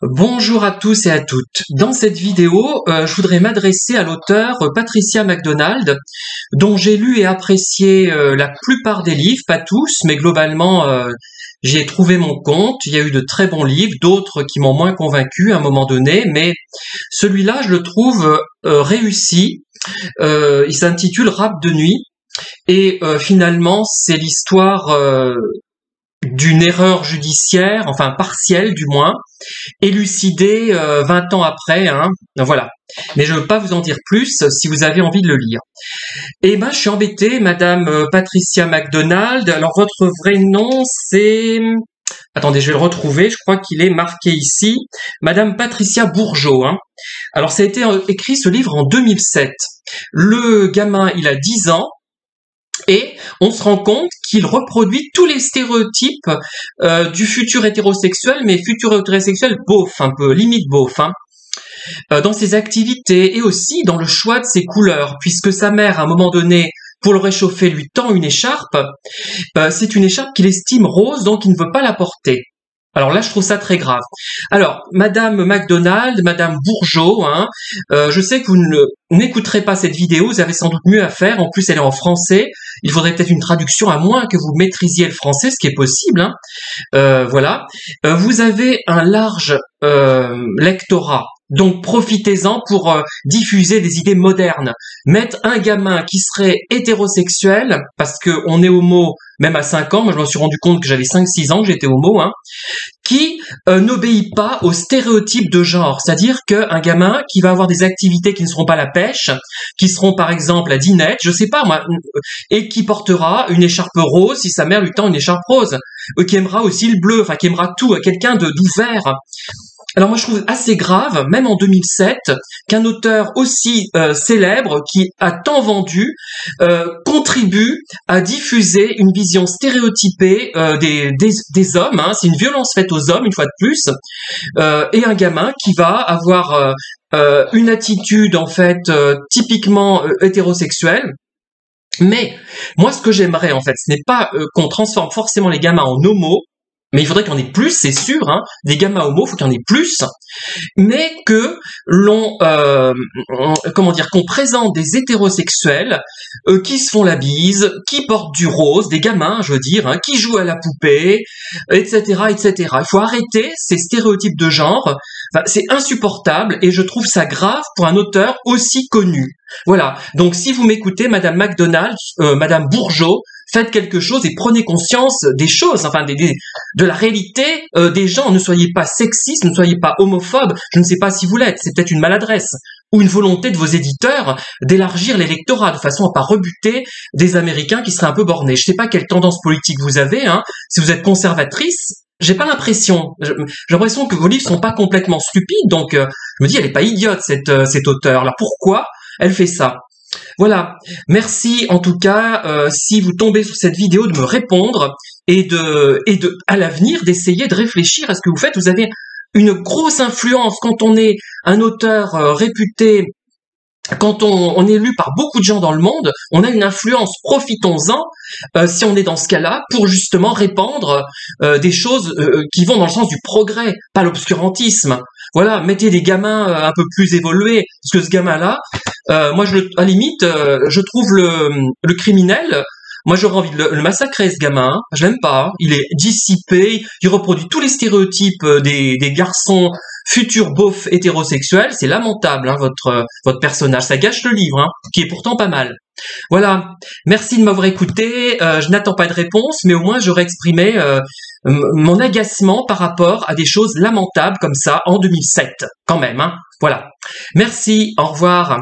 Bonjour à tous et à toutes. Dans cette vidéo, je voudrais m'adresser à l'auteure Patricia MacDonald, dont j'ai lu et apprécié la plupart des livres, pas tous, mais globalement j'y ai trouvé mon compte. Il y a eu de très bons livres, d'autres qui m'ont moins convaincu à un moment donné, mais celui-là, je le trouve réussi. Il s'intitule Rap de nuit et finalement, c'est l'histoire d'une erreur judiciaire, enfin partielle du moins, élucidée 20 ans après, hein, voilà. Mais je ne veux pas vous en dire plus si vous avez envie de le lire. Eh ben, je suis embêté, Madame Patricia MacDonald. Alors, votre vrai nom, c'est... Attendez, je vais le retrouver, je crois qu'il est marqué ici. Madame Patricia Bourgeot, hein. Alors, ça a été écrit, ce livre, en 2007. Le gamin, il a 10 ans, et on se rend compte qu'il reproduit tous les stéréotypes du futur hétérosexuel, mais futur hétérosexuel beauf, un peu, limite beauf, hein, dans ses activités et aussi dans le choix de ses couleurs, puisque sa mère, à un moment donné, pour le réchauffer, lui tend une écharpe. C'est une écharpe qu'il estime rose, donc il ne veut pas la porter. Alors là, je trouve ça très grave. Alors, Madame MacDonald, Madame Bourgeot, hein, je sais que vous n'écouterez pas cette vidéo, vous avez sans doute mieux à faire. En plus, elle est en français. Il faudrait peut-être une traduction, à moins que vous maîtrisiez le français, ce qui est possible, hein. Voilà. Vous avez un large lectorat. Donc profitez-en pour diffuser des idées modernes. Mettre un gamin qui serait hétérosexuel, parce que on est homo même à 5 ans, moi je me suis rendu compte que j'avais 5-6 ans que j'étais homo, hein, qui n'obéit pas aux stéréotypes de genre. C'est-à-dire qu'un gamin qui va avoir des activités qui ne seront pas la pêche, qui seront par exemple la dinette, je sais pas moi, et qui portera une écharpe rose si sa mère lui tend une écharpe rose, qui aimera aussi le bleu, enfin qui aimera tout, quelqu'un d'ouvert. Alors moi je trouve assez grave, même en 2007, qu'un auteur aussi célèbre, qui a tant vendu, contribue à diffuser une vision stéréotypée des hommes, hein. C'est une violence faite aux hommes, une fois de plus, et un gamin qui va avoir une attitude en fait typiquement hétérosexuelle. Mais moi ce que j'aimerais en fait, ce n'est pas qu'on transforme forcément les gamins en homo, mais il faudrait qu'il y en ait plus, c'est sûr, hein. Des gamins homo, il faut qu'il y en ait plus, mais que l'on, qu'on présente des hétérosexuels qui se font la bise, qui portent du rose, des gamins, je veux dire, hein, qui jouent à la poupée, etc., etc. Il faut arrêter ces stéréotypes de genre. Enfin, c'est insupportable et je trouve ça grave pour un auteur aussi connu. Voilà. Donc, si vous m'écoutez, Madame MacDonald, Madame Bourgeot, faites quelque chose et prenez conscience des choses, enfin de la réalité des gens. Ne soyez pas sexistes, ne soyez pas homophobes. Je ne sais pas si vous l'êtes, c'est peut-être une maladresse ou une volonté de vos éditeurs d'élargir l'électorat de façon à pas rebuter des Américains qui seraient un peu bornés. Je ne sais pas quelle tendance politique vous avez, hein. Si vous êtes conservatrice, j'ai pas l'impression. J'ai l'impression que vos livres sont pas complètement stupides. Donc, je me dis, elle est pas idiote cette auteure-là. Pourquoi elle fait ça? Voilà, merci en tout cas, si vous tombez sur cette vidéo, de me répondre et à l'avenir d'essayer de réfléchir à ce que vous faites. Vous avez une grosse influence quand on est un auteur réputé, quand on est lu par beaucoup de gens dans le monde, on a une influence, profitons-en, si on est dans ce cas-là, pour justement répandre des choses qui vont dans le sens du progrès, pas l'obscurantisme. Voilà, mettez des gamins un peu plus évolués, parce que ce gamin-là, moi, à la limite, je trouve le criminel, moi j'aurais envie de le massacrer, ce gamin, hein. Je l'aime pas, hein. Il est dissipé, il reproduit tous les stéréotypes des garçons futurs beaufs hétérosexuels. C'est lamentable, hein, votre personnage, ça gâche le livre, hein, qui est pourtant pas mal. Voilà, merci de m'avoir écouté, je n'attends pas de réponse, mais au moins j'aurais exprimé mon agacement par rapport à des choses lamentables comme ça en 2007, quand même, hein. Voilà, merci, au revoir.